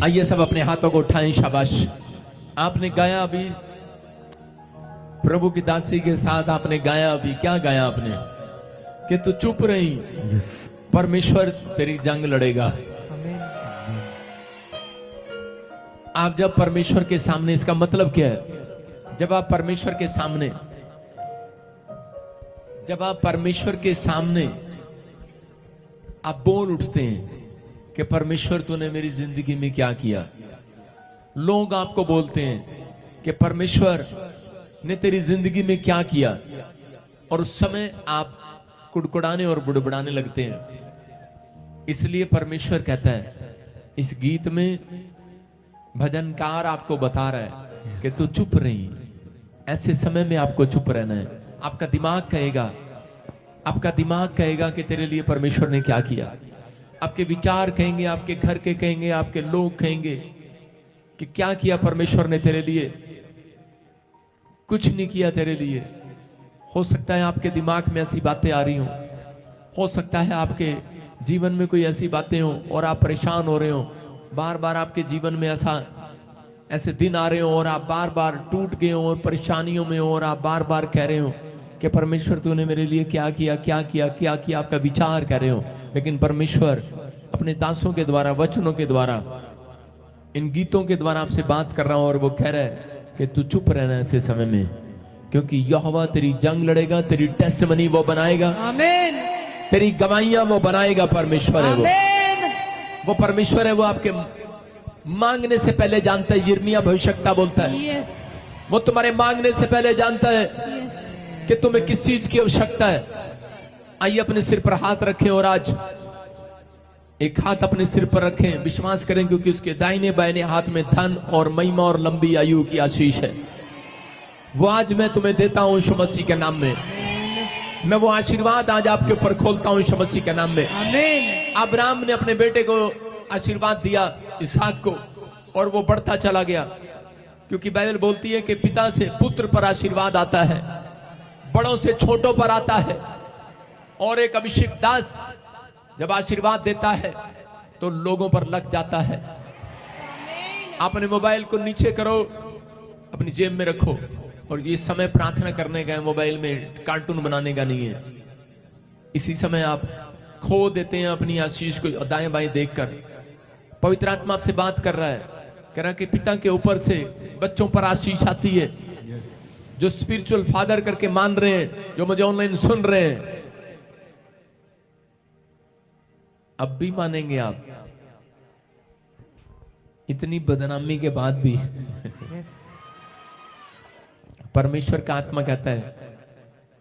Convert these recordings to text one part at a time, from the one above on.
आइए सब अपने हाथों को उठाएं। शाबाश। आपने गाया अभी प्रभु की दासी के साथ, आपने गाया अभी, क्या गाया आपने? कि तू चुप रही, परमेश्वर तेरी जंग लड़ेगा। आप जब परमेश्वर के सामने, इसका मतलब क्या है? जब आप परमेश्वर के सामने, जब आप परमेश्वर के सामने आप बोल उठते हैं कि परमेश्वर तूने मेरी जिंदगी में क्या किया। लोग आपको बोलते हैं कि परमेश्वर ने तेरी जिंदगी में क्या किया, और उस समय आप कुड़कुड़ाने और बुड़बुड़ाने लगते हैं। इसलिए परमेश्वर कहता है इस गीत में, भजनकार आपको बता रहा है कि तू चुप रही। ऐसे समय में आपको चुप रहना है। आपका दिमाग कहेगा, आपका दिमाग कहेगा कि तेरे लिए परमेश्वर ने क्या किया। आपके विचार कहेंगे, आपके घर के कहेंगे, आपके लोग कहेंगे कि क्या किया परमेश्वर ने तेरे लिए। कुछ नहीं किया तेरे लिए। हो सकता है आपके दिमाग में ऐसी बातें आ रही हो सकता है आपके जीवन में कोई ऐसी बातें हो और आप परेशान हो रहे हो। बार बार आपके जीवन में ऐसे दिन आ रहे हो और आप बार बार टूट गए हो और परेशानियों में हो, और आप बार बार कह रहे हो कि परमेश्वर तूने मेरे लिए क्या किया, क्या किया, क्या किया। आपका विचार कर रहे हो, लेकिन परमेश्वर अपने दासों के द्वारा, वचनों के द्वारा, इन गीतों के द्वारा आपसे बात कर रहा हूं, और वो कह रहा है कि तू चुप रहना ऐसे समय में, क्योंकि यहोवा तेरी जंग लड़ेगा, तेरी टेस्टमनी वो बनाएगा। आमीन। तेरी गवाहियां वो बनाएगा। परमेश्वर है वो परमेश्वर है। वो आपके मांगने से पहले जानता है। यिर्मयाह भविष्यवक्ता बोलता है वो तुम्हारे मांगने से पहले जानता है कि तुम्हें किस चीज की आवश्यकता है। आइए अपने सिर पर हाथ रखें, और आज एक हाथ अपने सिर पर रखें, विश्वास करें, क्योंकि उसके दाहिने बाहिने हाथ में धन और महिमा और लंबी आयु की आशीष है। वो आज मैं तुम्हें देता हूं यीशु मसीह के नाम में। मैं वो आशीर्वाद आज आपके ऊपर खोलता हूं यीशु मसीह के नाम में। आमीन। अब्राहम ने अपने बेटे को आशीर्वाद दिया, इसहाक को, और वो बढ़ता चला गया, क्योंकि बाइबल बोलती है कि पिता से पुत्र पर आशीर्वाद आता है, बड़ों से छोटों पर आता है। और एक अभिषेक दास जब आशीर्वाद देता है तो लोगों पर लग जाता है। अपने मोबाइल को नीचे करो, अपनी जेब में रखो, और ये समय प्रार्थना करने का है, मोबाइल में कार्टून बनाने का नहीं है। इसी समय आप खो देते हैं अपनी आशीष को दाएं बाएं देखकर। पवित्र आत्मा आपसे बात कर रहा है, कह रहा है कि पिता के ऊपर से बच्चों पर आशीष आती है। जो स्पिरिचुअल फादर करके मान रहे हैं, जो मुझे ऑनलाइन सुन रहे हैं, अब भी मानेंगे आप, इतनी बदनामी के बाद भी। परमेश्वर का आत्मा कहता है,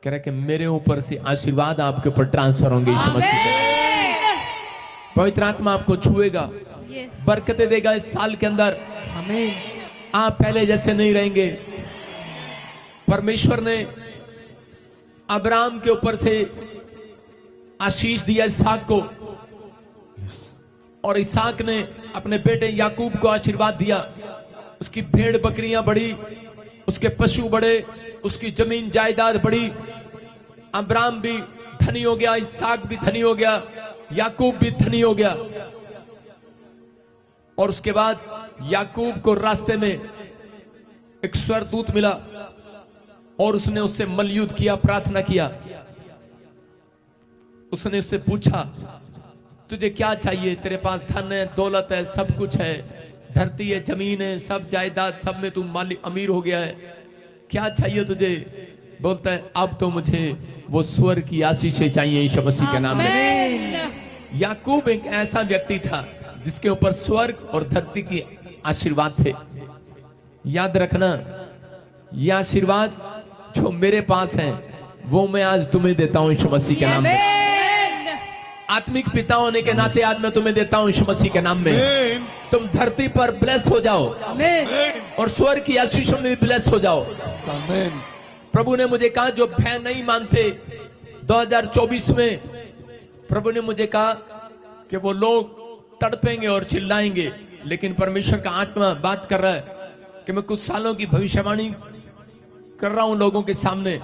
कह रहा है कि मेरे ऊपर से आशीर्वाद आपके ऊपर ट्रांसफर होंगे यीशु मसीह के। पवित्र आत्मा आपको छुएगा, बरकतें देगा इस साल के अंदर। आप पहले जैसे नहीं रहेंगे। परमेश्वर ने अब्राहम के ऊपर से आशीष दिया इसहाक को, और इसहाक ने अपने बेटे याकूब को आशीर्वाद दिया। उसकी भेड़ बकरियां बढ़ी, उसके पशु बढ़े, उसकी जमीन जायदाद बढ़ी। अब्राहम भी धनी हो गया, इसहाक भी धनी हो गया, याकूब भी धनी हो गया। और उसके बाद याकूब को रास्ते में एक स्वर्गदूत मिला, और उसने उससे मलयुद्ध किया, प्रार्थना किया। उसने उससे पूछा तुझे क्या चाहिए? तेरे पास धन है, दौलत है, सब कुछ है, धरती है, जमीन है, सब जायदाद, सब में तू मालिक अमीर हो गया है, क्या चाहिए तुझे? बोलता है अब तो मुझे वो स्वर्ग की आशीषें चाहिए यीशु मसीह के नाम में। याकूब एक ऐसा व्यक्ति था जिसके ऊपर स्वर्ग और धरती की आशीर्वाद थे। याद रखना, यह आशीर्वाद जो मेरे पास है वो मैं आज तुम्हें देता हूं यीशु मसीह के नाम में। आत्मिक पिता होने के नाते आज मैं तुम्हें देता हूं यीशु मसीह के नाम में। तुम धरती पर ब्लेस हो जाओ, और स्वर्ग की आशीषों में भी ब्लेस हो जाओ। प्रभु ने मुझे कहा जो भय नहीं मानते, 2024 में प्रभु ने मुझे कहा कि वो लोग तड़पेंगे और चिल्लाएंगे, लेकिन परमेश्वर का आत्मा बात कर रहा है कि मैं कुछ सालों की भविष्यवाणी कर रहा हूं लोगों के सामने।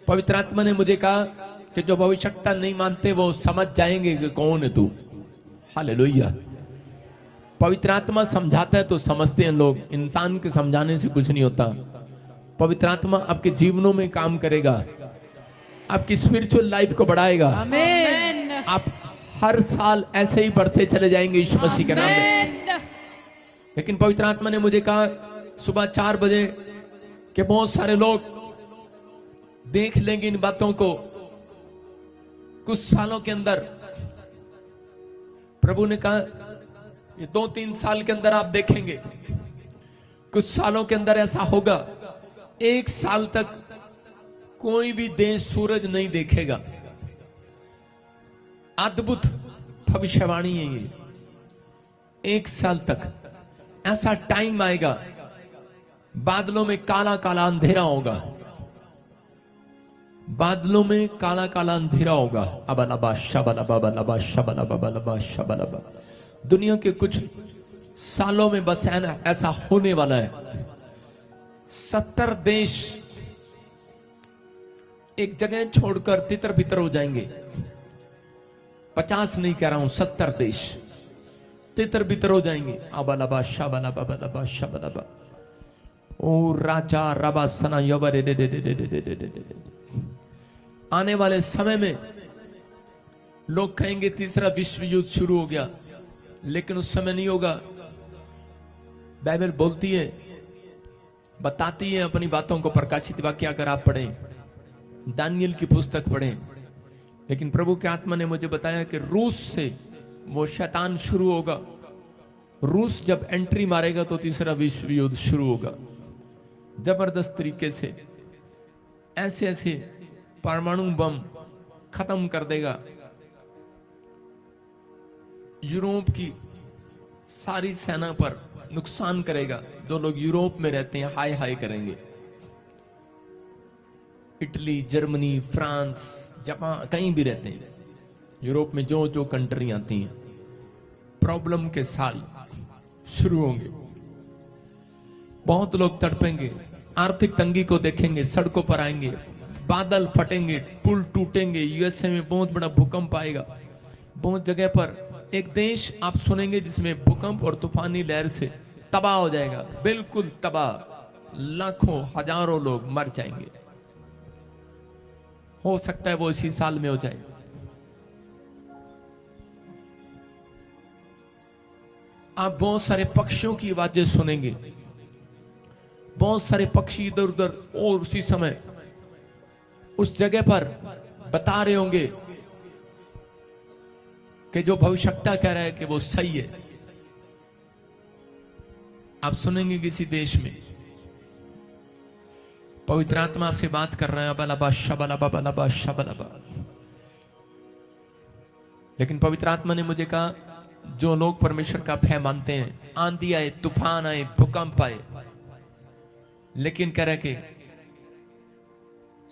पवित्र आत्मा ने मुझे कहा कि जो भविष्यता नहीं मानते वो समझ जाएंगे कि कौन है तू। हालेलुया। पवित्र आत्मा समझाता है तो समझते हैं लोग, इंसान के समझाने से कुछ नहीं होता। पवित्र आत्मा आपके जीवनों में काम करेगा, आपकी स्पिरिचुअल लाइफ को बढ़ाएगा। आमीन। आप हर साल ऐसे ही बढ़ते चले जाएंगे यीशु मसीह के नाम में। लेकिन पवित्र आत्मा ने मुझे कहा सुबह 4 बजे कि बहुत सारे लोग देख लेंगे इन बातों को कुछ सालों के अंदर। प्रभु ने कहा ये 2-3 साल के अंदर आप देखेंगे, कुछ सालों के अंदर ऐसा होगा 1 साल तक कोई भी देश सूरज नहीं देखेगा। अद्भुत भविष्यवाणी है ये। 1 साल तक ऐसा टाइम आएगा, बादलों में काला काला अंधेरा होगा, बादलों में काला काला अंधेरा होगा। अबलबा शबलबा बलबा शबलबा बलबा शबलबा। दुनिया के कुछ सालों में बस ऐसा होने वाला है। 70 देश एक जगह छोड़कर तितर बितर हो जाएंगे। 50 नहीं कह रहा हूं, 70 देश तितर बितर हो जाएंगे। अबलबा शबलबा बलबा शबलबा। ओ राजा रबा सना यबर। आने वाले समय में लोग कहेंगे तीसरा विश्व युद्ध शुरू हो गया, लेकिन उस समय नहीं होगा। बाइबल बोलती है, बताती है अपनी बातों को। प्रकाशित वाक्य अगर आप पढ़ें, दानियल की पुस्तक पढ़ें, लेकिन प्रभु के आत्मा ने मुझे बताया कि रूस से वो शैतान शुरू होगा। रूस जब एंट्री मारेगा तो तीसरा विश्व युद्ध शुरू होगा। जबरदस्त तरीके से ऐसे ऐसे परमाणु बम खत्म कर देगा। यूरोप की सारी सेना पर नुकसान करेगा। जो लोग यूरोप में रहते हैं हाय हाय करेंगे। इटली, जर्मनी, फ्रांस, जापान, कहीं भी रहते हैं यूरोप में, जो जो कंट्री आती हैं, प्रॉब्लम के साल शुरू होंगे। बहुत लोग तड़पेंगे, आर्थिक तंगी को देखेंगे, सड़कों पर आएंगे, बादल फटेंगे, पुल टूटेंगे। यूएसए में बहुत बड़ा भूकंप आएगा। बहुत जगह पर एक देश आप सुनेंगे जिसमें भूकंप और तूफानी लहर से तबाह हो जाएगा, बिल्कुल तबाह। लाखों हजारों लोग मर जाएंगे। हो सकता है वो इसी साल में हो जाए। आप बहुत सारे पक्षियों की आवाजें सुनेंगे, बहुत सारे पक्षी इधर उधर, और उसी समय उस जगह पर बता रहे होंगे कि जो भविष्यता कह रहा है कि वो सही है। आप सुनेंगे किसी देश में पवित्र आत्मा आपसे बात कर रहा है, बलबा शबलबा बलबा शबलबा। लेकिन पवित्र आत्मा ने मुझे कहा जो लोग परमेश्वर का भय मानते हैं, आंधी आए, तूफान आए, भूकंप आए, लेकिन कह रहे कि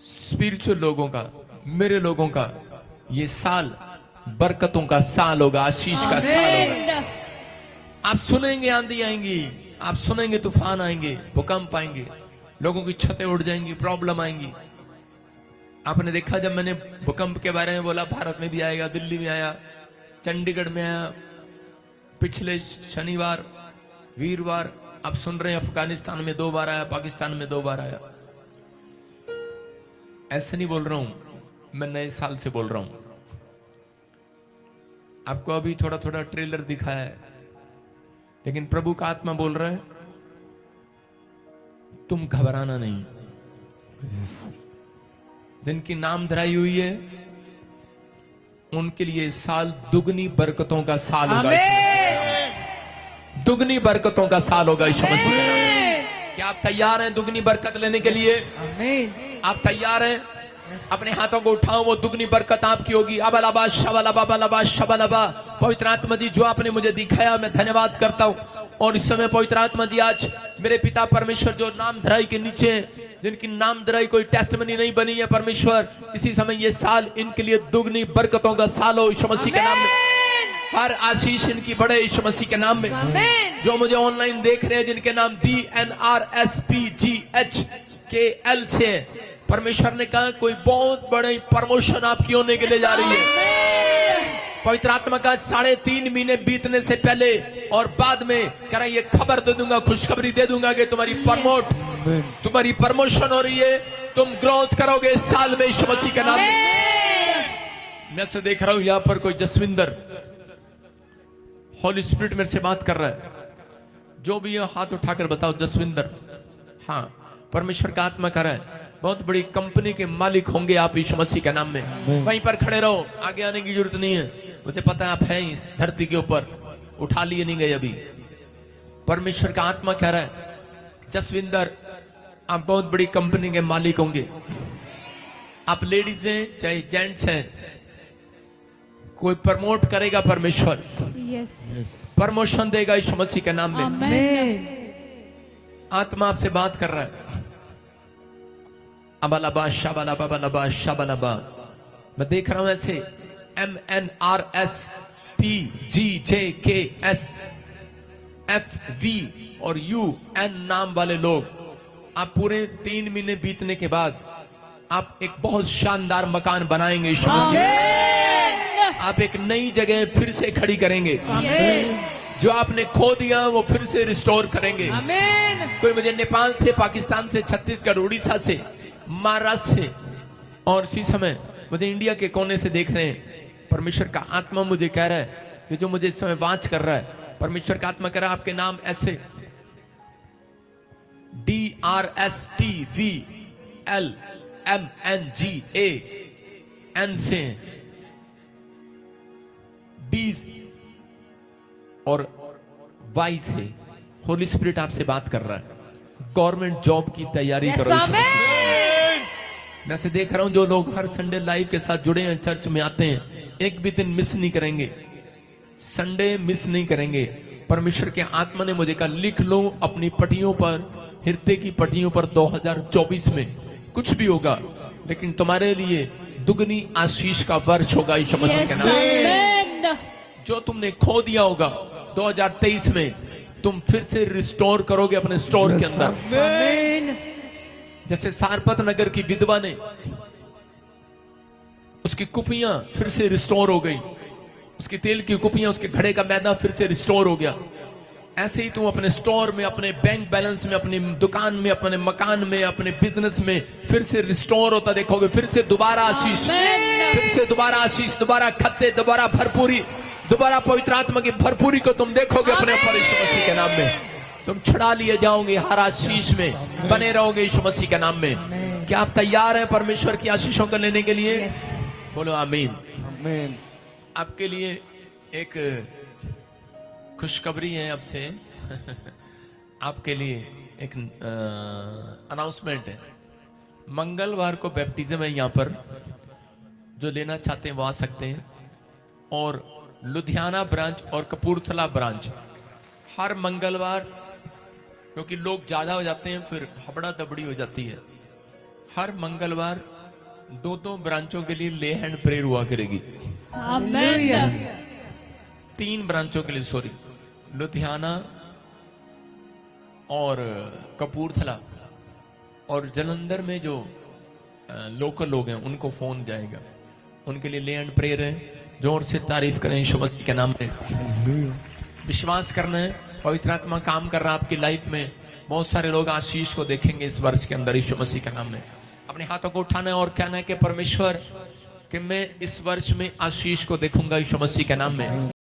स्पिरिचुअल लोगों का, मेरे लोगों का ये साल बरकतों का साल होगा, आशीष का साल होगा। आप सुनेंगे आंधी आएंगी, आप सुनेंगे तूफान आएंगे, भूकंप आएंगे, लोगों की छतें उड़ जाएंगी, प्रॉब्लम आएंगी। आपने देखा जब मैंने भूकंप के बारे में बोला, भारत में भी आएगा, दिल्ली में आया, चंडीगढ़ में आया, पिछले शनिवार वीरवार आप सुन रहे हैं अफगानिस्तान में 2 बार आया, पाकिस्तान में 2 बार आया। ऐसे नहीं बोल रहा हूं, मैं नए साल से बोल रहा हूं। आपको अभी थोड़ा थोड़ा ट्रेलर दिखाया है, लेकिन प्रभु का आत्मा बोल रहा है तुम घबराना नहीं। जिनकी नाम धराई हुई है उनके लिए साल दुगनी बरकतों का साल होगा। दुगनी बरकतों का साल होगा यीशु मसीह के नाम में। क्या आप तैयार हैं दुगनी बरकत लेने के लिए? आप तैयार हैं? अपने हाथों को उठाओ, वो दुगनी बरकत आपकी होगी। अबलबा शबलबा बलबा शबलबा। पवित्र आत्मा जी जो आपने मुझे दिखाया, मैं धन्यवाद करता हूँ। और इस समय पवित्र आत्मा जी आज मेरे पिता परमेश्वर जो नाम धराई के नीचे, जिनकी नाम धराई कोई टेस्टमनी नहीं बनी है परमेश्वर, इसी समय ये साल इनके लिए दुगनी बरकतों का साल हो यीशु मसीह के नाम में। हर आशीष इनकी बढ़े यीशु मसीह के नाम में। जो मुझे ऑनलाइन देख रहे हैं, जिनके नाम DNRSPGHKL से, परमेश्वर ने कहा कोई बहुत बड़े प्रमोशन आपकी होने के लिए जा रही है। पवित्र आत्मा का 3.5 महीने बीतने से पहले और बाद में कह रहा ये खबर दे दूंगा, खुशखबरी दे दूंगा कि तुम्हारी प्रमोशन हो रही है, तुम ग्रोथ करोगे इस साल में यीशु मसीह के नाम में। मैं से देख रहा हूं यहां पर कोई जसविंदर, होली स्पिरिट मेरे से बात कर रहा है। जो भी है हाथ उठाकर बताओ जसविंदर। हाँ, परमेश्वर का आत्मा कर रहा है बहुत बड़ी कंपनी के मालिक होंगे आप यीशु मसीह के नाम में। वहीं पर खड़े रहो, आगे आने की जरूरत नहीं है, मुझे पता है आप हैं इस धरती के ऊपर, उठा लिए नहीं गए अभी। परमेश्वर का आत्मा कह रहा है जसविंदर आप बहुत बड़ी कंपनी के मालिक होंगे। आप लेडीज हैं चाहे जेंट्स हैं, कोई प्रमोट करेगा परमेश्वर, प्रमोशन देगा यीशु मसीह के नाम में। आत्मा आपसे बात कर रहा है। अबलबा शबलबा बलबा शबलबा, मैं देख रहा हूं ऐसे MNRSPGJKSFV और UN नाम वाले लोग, आप पूरे 3 महीने बीतने के बाद आप एक बहुत शानदार मकान बनाएंगे यीशु मसीह। आप एक नई जगह फिर से खड़ी करेंगे, जो आपने खो दिया वो फिर से रिस्टोर करेंगे। कोई मुझे नेपाल से, पाकिस्तान से, छत्तीसगढ़, उड़ीसा से, महाराष्ट्र से और इसी समय मुझे इंडिया के कोने से देख रहे हैं। परमेश्वर का आत्मा मुझे कह रहा है कि जो मुझे इस समय वाच कर रहा है, परमेश्वर का आत्मा कह रहा है आपके नाम ऐसे DRSTVLMNGAN से 20 और 22 से होली स्पिरिट आपसे बात कर रहा है। गवर्नमेंट जॉब की तैयारी करो। मैं से देख रहा हूं जो लोग हर संडे लाइव के साथ जुड़े हैं, चर्च में आते हैं, एक भी दिन मिस नहीं करेंगे, संडे मिस नहीं करेंगे। परमेश्वर के आत्मा ने मुझे कहा लिख लो अपनी पटियों पर, हृदय की पटियों पर 2024 में कुछ भी होगा लेकिन तुम्हारे लिए दुगनी आशीष का वर्ष होगा यीशु मसीह के नाम में। जो तुमने खो दिया होगा 2023 में तुम फिर से रिस्टोर करोगे अपने स्टोर के अंदर। जैसे सारपत नगर की विधवा ने, उसकी कुपियां फिर से रिस्टोर हो गई, उसकी तेल की कुपियां, उसके घड़े का मैदा फिर से रिस्टोर हो गया। ऐसे ही तुम अपने स्टोर में, अपने बैंक बैलेंस में, अपनी दुकान में, अपने मकान में, अपने बिजनेस में फिर से रिस्टोर होता देखोगे। फिर से दोबारा आशीष, फिर से दोबारा आशीष, दोबारा खत्ते, दोबारा भरपूरी, दोबारा पवित्र आत्मा की भरपूरी को तुम देखोगे अपने ऊपर यीशु मसीह के नाम में। तुम छुड़ा लिए जाओगे हर आशीष में, बने रहोगे यीशु मसीह के नाम में। क्या आप तैयार हैं परमेश्वर की आशीषों को लेने के लिए? बोलो आमीन। आपके लिए एक खुशखबरी है अब से आपके लिए एक अनाउंसमेंट है। मंगलवार को बैप्टिज्म है यहाँ पर, जो लेना चाहते हैं वो आ सकते हैं। और लुधियाना ब्रांच और कपूरथला ब्रांच हर मंगलवार, क्योंकि लोग ज्यादा हो जाते हैं फिर हबड़ा दबड़ी हो जाती है, हर मंगलवार 2-2 ब्रांचों के लिए ले हैंड प्रेयर हुआ करेगी। 3 ब्रांचों के लिए, सॉरी, लुधियाना और कपूरथला और जलंधर में जो लोकल लोग हैं उनको फोन जाएगा, उनके लिए ले हैंड प्रेयर है। जोर से तारीफ करें यीशु मसीह के नाम में। विश्वास करना है पवित्र आत्मा काम कर रहा है आपकी लाइफ में। बहुत सारे लोग आशीष को देखेंगे इस वर्ष के अंदर यीशु मसीह के नाम में। अपने हाथों को उठाना है और कहना है कि परमेश्वर कि मैं इस वर्ष में आशीष को देखूंगा यीशु मसीह के नाम में।